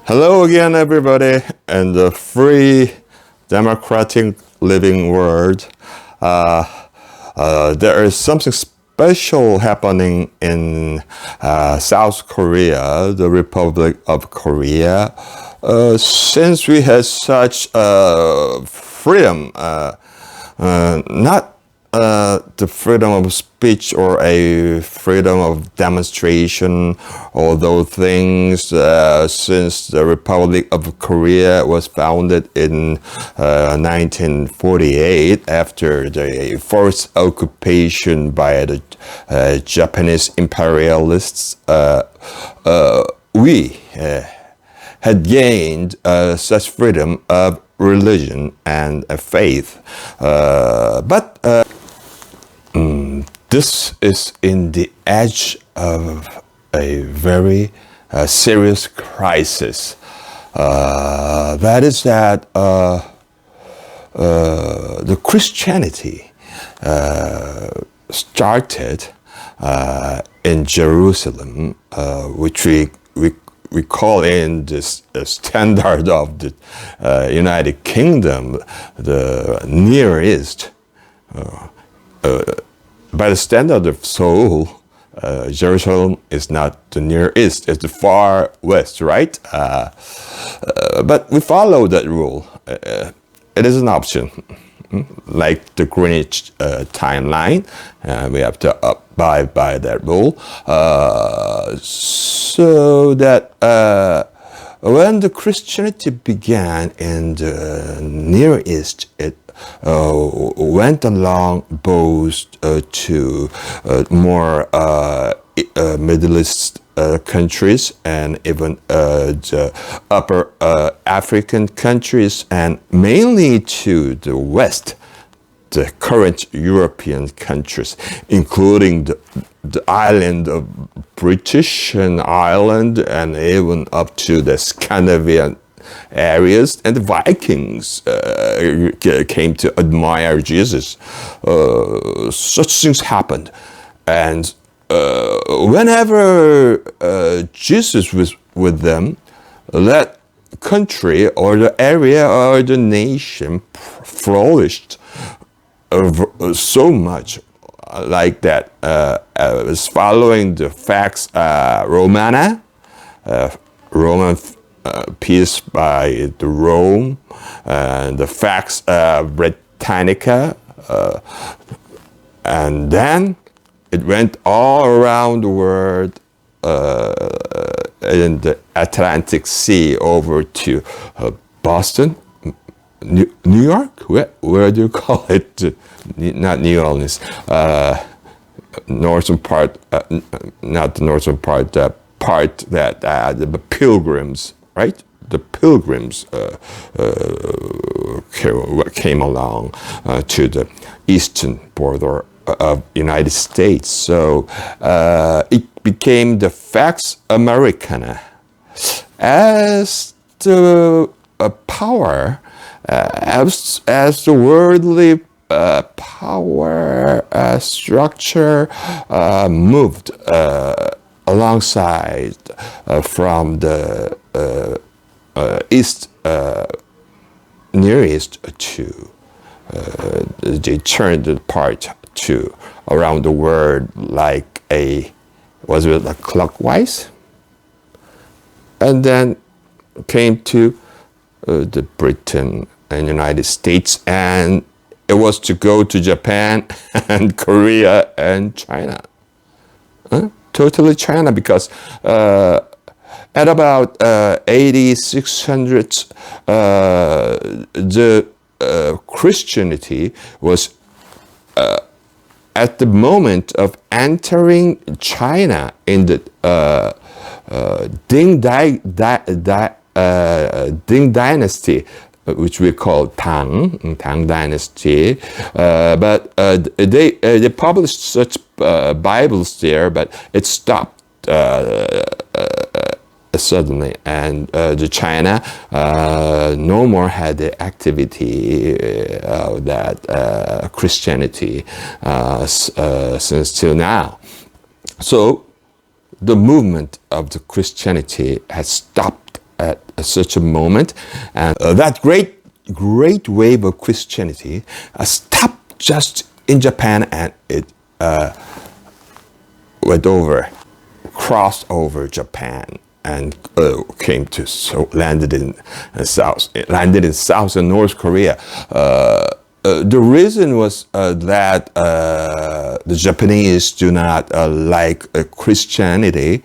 Hello again, everybody, in the free democratic living world. There is something special happening in South Korea, the Republic of Korea. Since we had such freedom, not the freedom of speech or a freedom of demonstration, all those things, since the Republic of Korea was founded in 1948 after the first occupation by the Japanese imperialists. We had gained such freedom of religion and faith. But this is in the edge of a very serious crisis. That is that the Christianity started in Jerusalem, which we call in this standard of the United Kingdom, the Near East. By the standard of Seoul, Jerusalem is not the Near East, it's the far west, right? But we follow that rule. It is an option. Like the Greenwich timeline, we have to abide by that rule. So that when the Christianity began in the Near East, it went along both to more Middle East countries and even the upper African countries, and mainly to the West, the current European countries, including the island of British Island and even up to the Scandinavian areas, and the Vikings came to admire Jesus. Such things happened, and whenever Jesus was with them, that country or the area or the nation flourished so much like that. Was following the Pax Romana, Roman peace by the Rome, and the Pax Britannica, and then it went all around the world in the Atlantic Sea over to Boston, New York. Where do you call it? Not New Orleans. Northern part, not the northern part. The part that the Pilgrims. Right? The Pilgrims came along to the eastern border of United States. So it became the Pax Americana as the power, as the worldly power structure moved alongside from the East, Near East to they turned the part to around the world like was it like clockwise, and then came to the Britain and United States, and it was to go to Japan and Korea and China. Totally China, because at about 8600, the Christianity was at the moment of entering China in the Ding dynasty, which we call Tang dynasty. But they published such Bibles there, but it stopped suddenly, and the China no more had the activity of that Christianity since till now. So the movement of the Christianity has stopped at such a moment, and that great wave of Christianity stopped just in Japan, and it crossed over Japan, and landed in South and North Korea. The reason was that the Japanese do not like Christianity.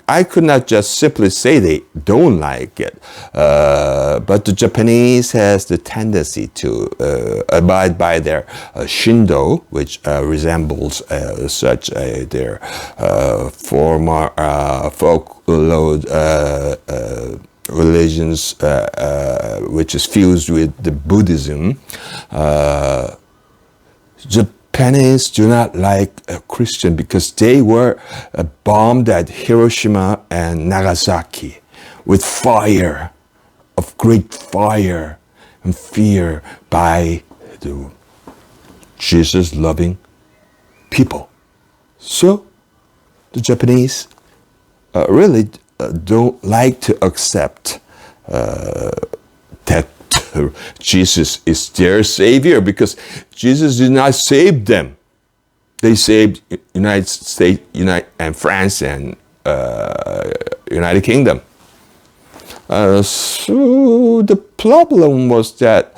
I could not just simply say they don't like it, but the Japanese has the tendency to abide by their Shindo, which resembles their former folklore religions, which is fused with the Buddhism. Japanese do not like a Christian because they were bombed at Hiroshima and Nagasaki with great fire and fear by the Jesus-loving people. So the Japanese really don't like to accept that Jesus is their savior, because Jesus did not save them. They saved United States, and France and United Kingdom. So the problem was that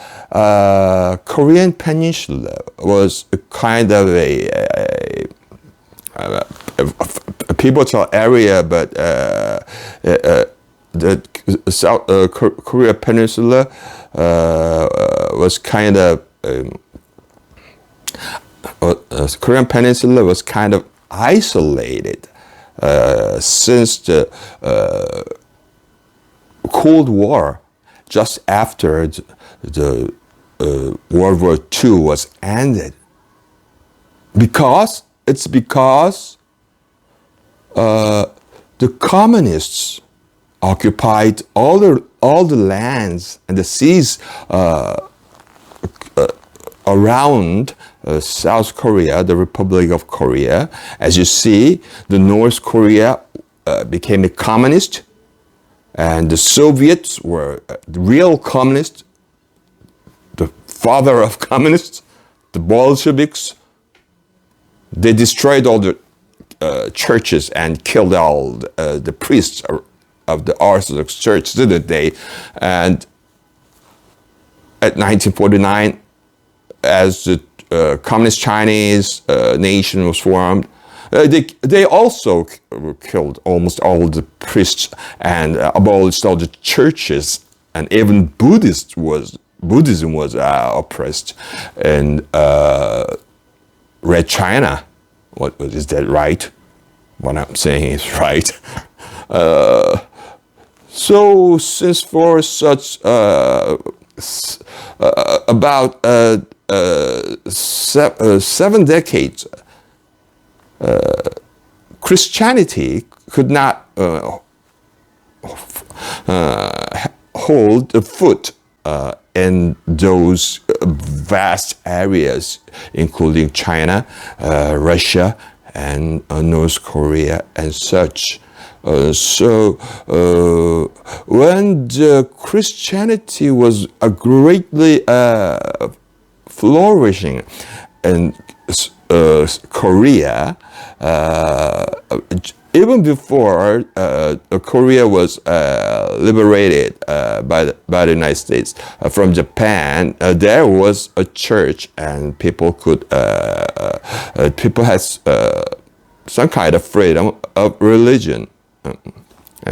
Korean Peninsula was a kind of a pivotal area, but the South Korea Peninsula was kind of Korean Peninsula was kind of isolated since the Cold War. Just after the World War II was ended, because the communists occupied all the lands and the seas around South Korea, the Republic of Korea. As you see, the North Korea became a communist, and the Soviets were the real communists, the father of communists, the Bolsheviks. They destroyed all the churches and killed all the priests of the Orthodox Church to the day. And at 1949, as the Communist Chinese nation was formed, they also killed almost all the priests and abolished all the churches, and even Buddhism was oppressed in Red China. Is that right? What I'm saying is right. So since for such about 7 decades, Christianity could not hold a foot in those vast areas, including China, Russia, and North Korea and such. So when the Christianity was greatly flourishing in Korea, even before Korea was liberated by the United States from Japan, there was a church, and people had some kind of freedom of religion,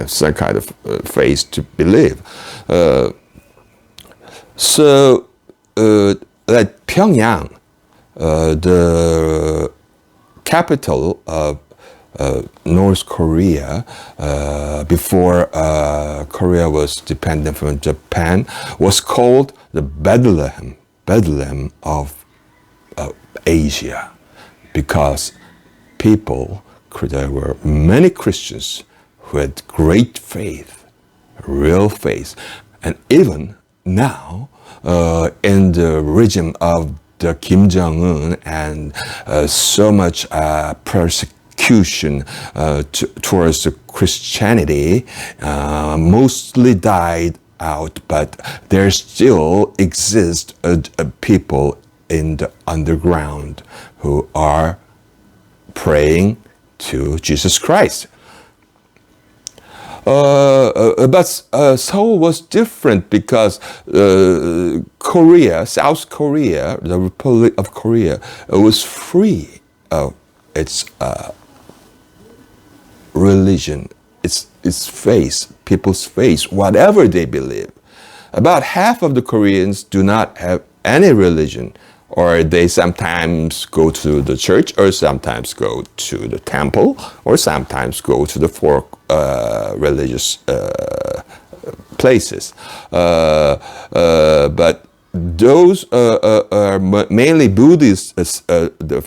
some kind of faith to believe. So at Pyongyang, the capital of North Korea, before Korea was dependent from Japan, was called the Bethlehem of Asia, because there were many Christians who had great faith, real faith, and even now in the regime of the Kim Jong-un and so much persecution towards the Christianity mostly died out, but there still exist people in the underground who are praying to Jesus Christ. But Seoul was different because Korea, South Korea, the Republic of Korea, was free of its religion, its faith, people's faith, whatever they believe. About half of the Koreans do not have any religion, or they sometimes go to the church, or sometimes go to the temple, or sometimes go to the four religious places. But those are mainly Buddhist. The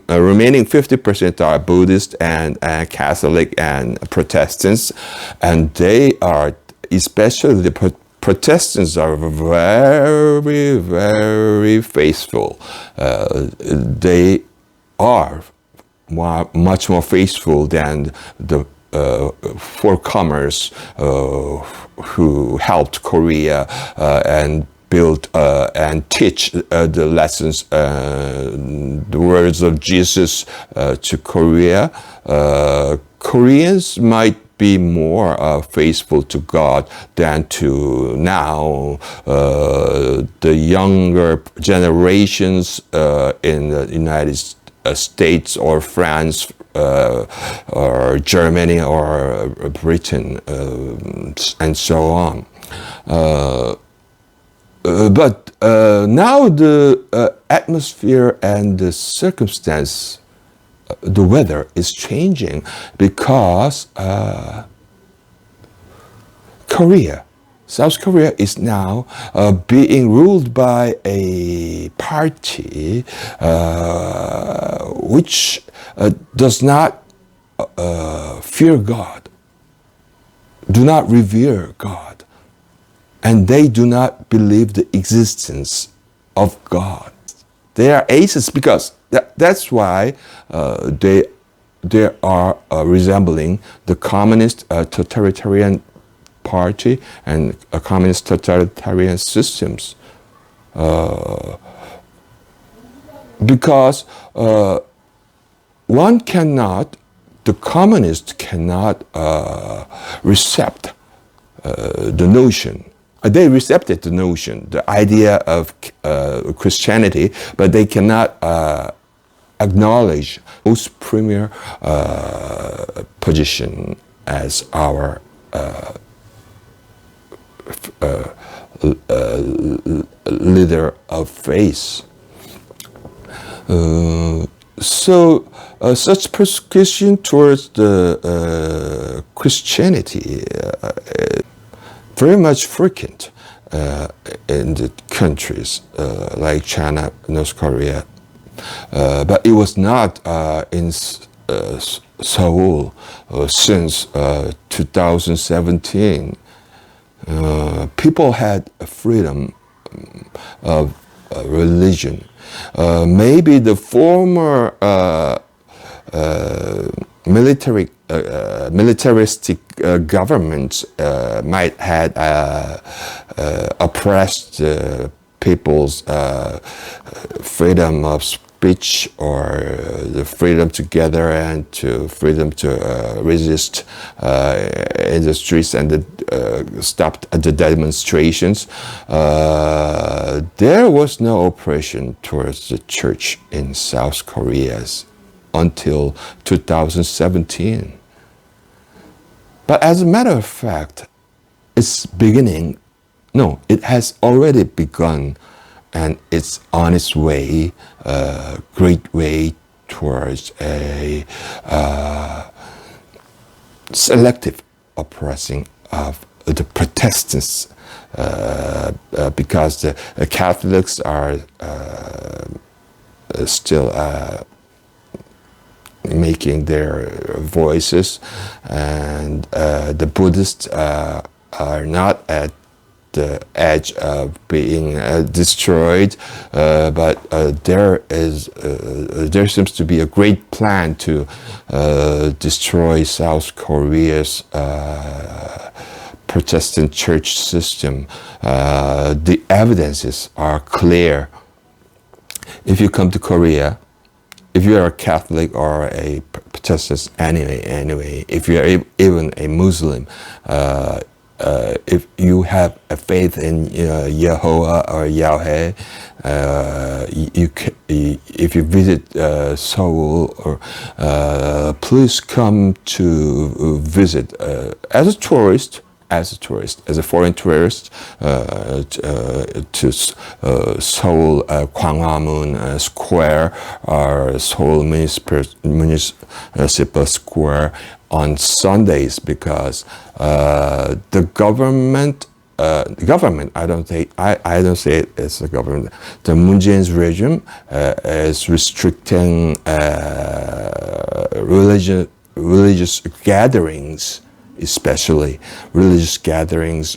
remaining 50% are Buddhist and Catholic and Protestants, and they are, especially the Protestants, are very, very faithful. They are much more faithful than the forecomers who helped Korea and build and teach the lessons, the words of Jesus to Korea. Koreans might be more faithful to God than to now the younger generations in the United States or France or Germany or Britain and so on. But now the atmosphere and the circumstance, the weather is changing because South Korea is now being ruled by a party which does not fear God, do not revere God, and they do not believe the existence of God. They are atheists because that's why they are resembling the communist totalitarian party and communist totalitarian systems. Because the communist cannot accept the notion. They accepted the notion, the idea of Christianity, but they cannot acknowledge most premier position as our leader of faith. So such persecution towards the Christianity very much frequent in the countries like China, North Korea. But it was not in Seoul since 2017. People had a freedom of religion. Maybe the former militaristic governments might have oppressed people's freedom of speech or the freedom to gather and to freedom to resist in the streets and stopped the demonstrations. There was no oppression towards the church in South Korea until 2017. But as a matter of fact, it has already begun, and it's on its way, great way towards a selective oppressing of the Protestants, because the Catholics are still making their voices, and the Buddhists are not at the edge of being destroyed, but there seems to be a great plan to destroy South Korea's Protestant church system. The evidences are clear. If you come to Korea, if you are a Catholic or a Protestant, anyway, if you are even a Muslim, if you have a faith in Yehovah or Yahweh, if you visit Seoul, or please come to visit as a tourist. As a foreign tourist, to Seoul Gwanghwamun Square or Seoul Municipal Square on Sundays, because the government, I don't say it's the government. The Moon Jae-in's regime is restricting religious gatherings, especially religious gatherings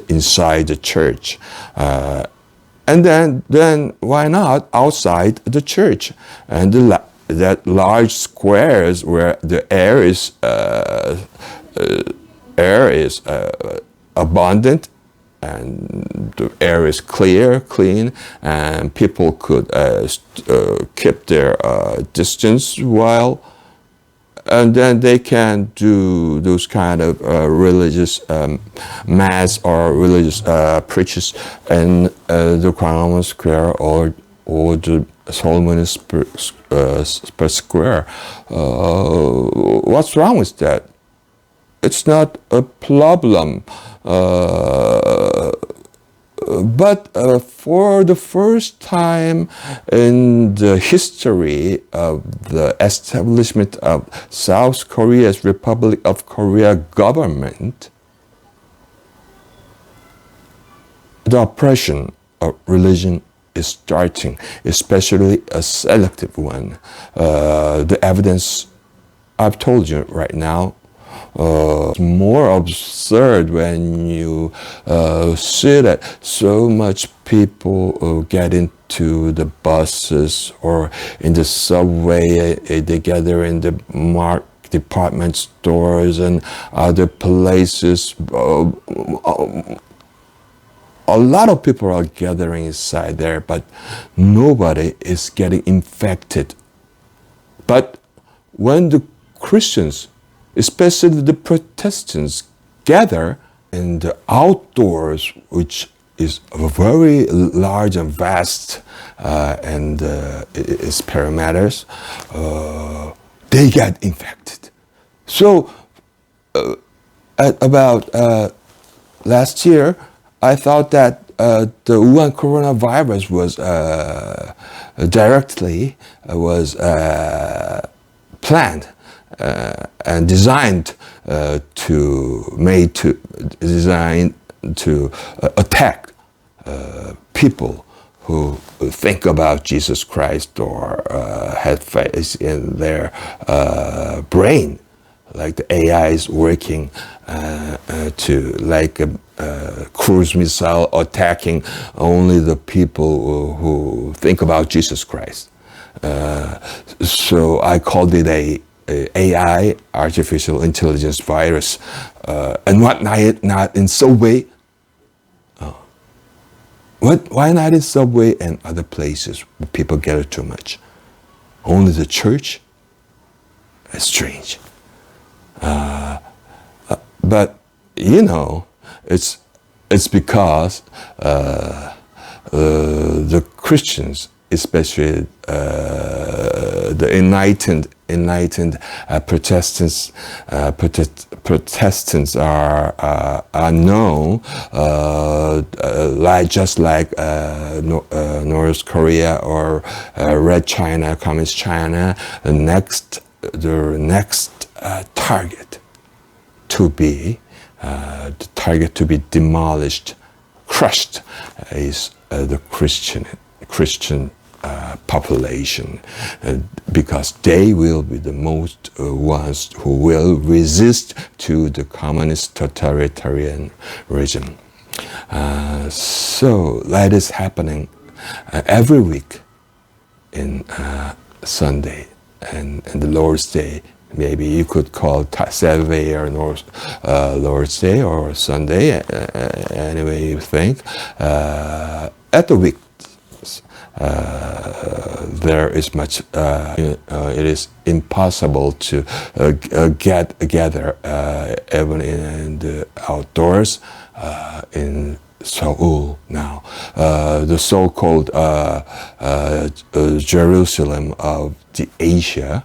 inside the church. And then why not outside the church? And that large squares where the air is abundant and the air is clean, and people could keep their distance while. And then they can do those kind of religious mass or religious preaches in the Gwanghwamun Square or the Seoul Municipal Square. What's wrong with that? It's not a problem. But for the first time in the history of the establishment of South Korea's Republic of Korea government, the oppression of religion is starting, especially a selective one. The evidence I've told you right now, more absurd when you see that so much people get into the buses or in the subway, they gather in the department stores and other places. A lot of people are gathering inside there, but nobody is getting infected. But when the Christians, especially the Protestants, gather in the outdoors, which is very large and vast, and its perimeters, they get infected. So at about last year, I thought that the Wuhan coronavirus was planned and designed to attack people who think about Jesus Christ or have faith in their brain, like the AI is working to like a cruise missile attacking only the people who think about Jesus Christ. So I called it a AI, artificial intelligence virus, and why not in subway? Why not in subway and other places where people gather too much? Only the church? That's strange. But you know, it's because the Christians, especially the enlightened Protestants are known just like North Korea or Red China, Communist China. The next target to be demolished, crushed, is the Christian population, because they will be the most ones who will resist to the communist totalitarian regime. So that is happening every week in Sunday and the Lord's Day. Maybe you could call Saturday or Lord's Day or Sunday, anyway you think. At the week, there is much. It is impossible to get together even in the outdoors in Seoul now. The so-called Jerusalem of the Asia.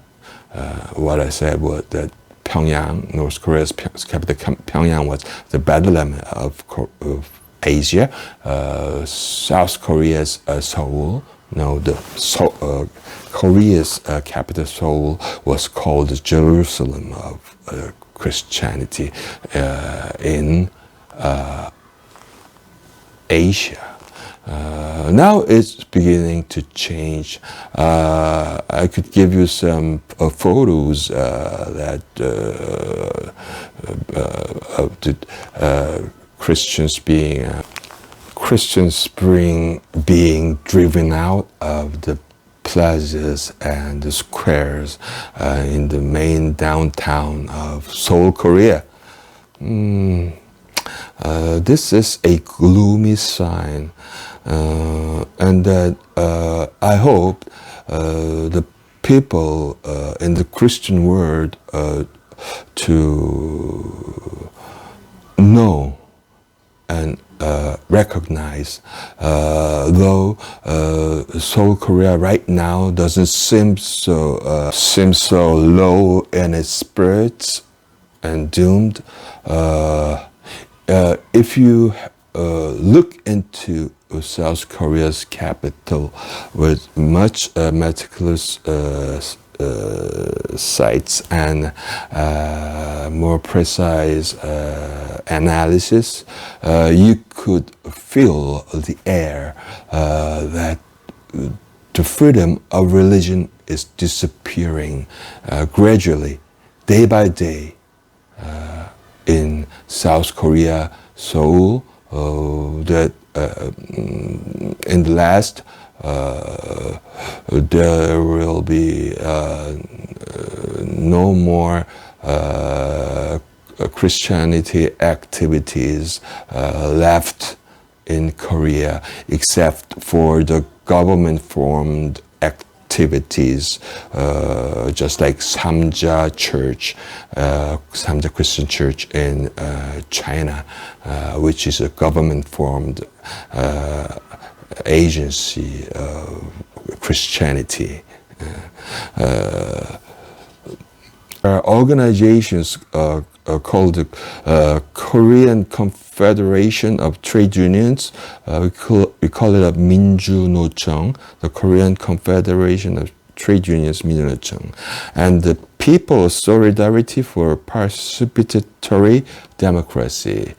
What I said was that Pyongyang, North Korea's capital, Pyongyang was the Bethlehem of Asia. South Korea's Seoul. No, Korea's capital Seoul was called the Jerusalem of Christianity in Asia. Now it's beginning to change. I could give you some photos that of the Christians being driven out of the plazas and the squares in the main downtown of Seoul, Korea. This is a gloomy sign, and that I hope the people in the Christian world to know and recognize, though Seoul, Korea right now doesn't seem so low in its spirits and doomed. If you look into South Korea's capital with much meticulous sites and more precise analysis, you could feel the air that the freedom of religion is disappearing gradually, day by day, in South Korea, Seoul. That in the last there will be no more Christianity activities left in Korea, except for the government-formed activities, just like Samja Church, Samja Christian Church in China, which is a government-formed agency of Christianity. Organizations called the Korean Confederation of Trade Unions. We call it a 민주노총, the Korean Confederation of Trade Unions, 민주노총, and the People's Solidarity for Participatory Democracy.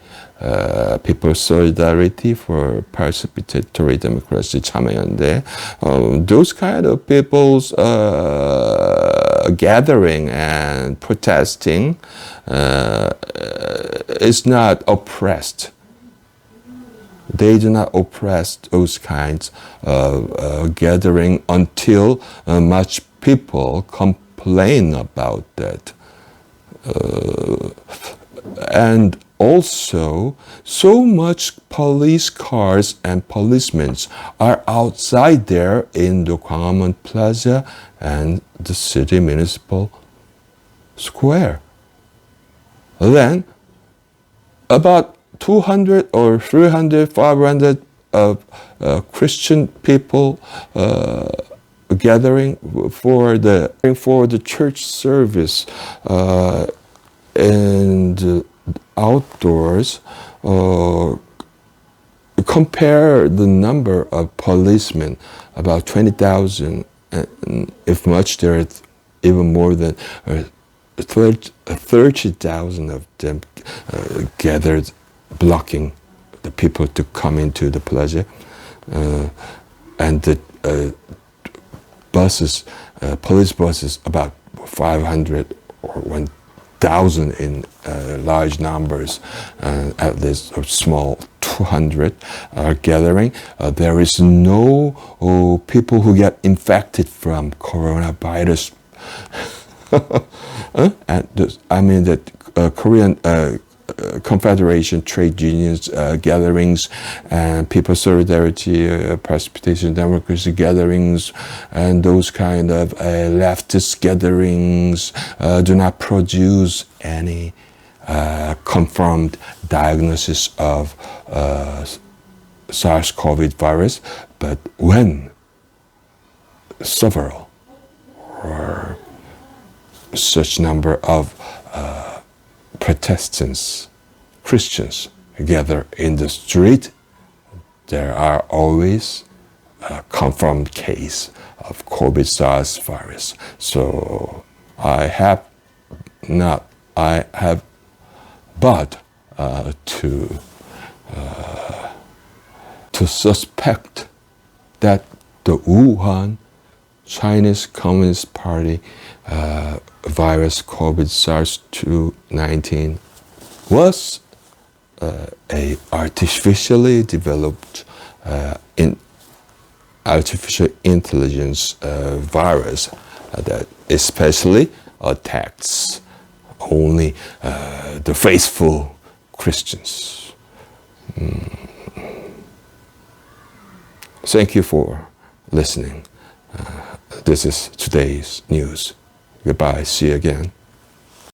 People's Solidarity for Participatory Democracy, 참여연대. Those kind of people's gathering and protesting is not oppressed. They do not oppress those kinds of gathering until much people complain about that. And also, so much police cars and policemen are outside there in the Gwanghwamun Plaza and the city municipal square. Then, about 200 or 300, 500 Christian people gathering for the church service and outdoors. Compare the number of policemen, about 20,000, and if much, there are even more than 30,000 of them gathered, blocking the people to come into the plaza, and the buses, police buses, about 500 or 1,000 in large numbers, at least a small 200 gathering. There is no people who get infected from coronavirus. And the Korean Confederation, trade unions gatherings, and people solidarity, precipitation democracy gatherings, and those kind of leftist gatherings do not produce any confirmed diagnosis of SARS-CoV virus. But when several or such number of Protestants, Christians gather in the street, there are always a confirmed case of COVID SARS virus. So I have but to suspect that the Wuhan Chinese Communist Party virus COVID SARS-2/19 was a artificially developed artificial intelligence virus that especially attacks only the faithful Christians. Thank you for listening. This is today's news. Goodbye. See you again.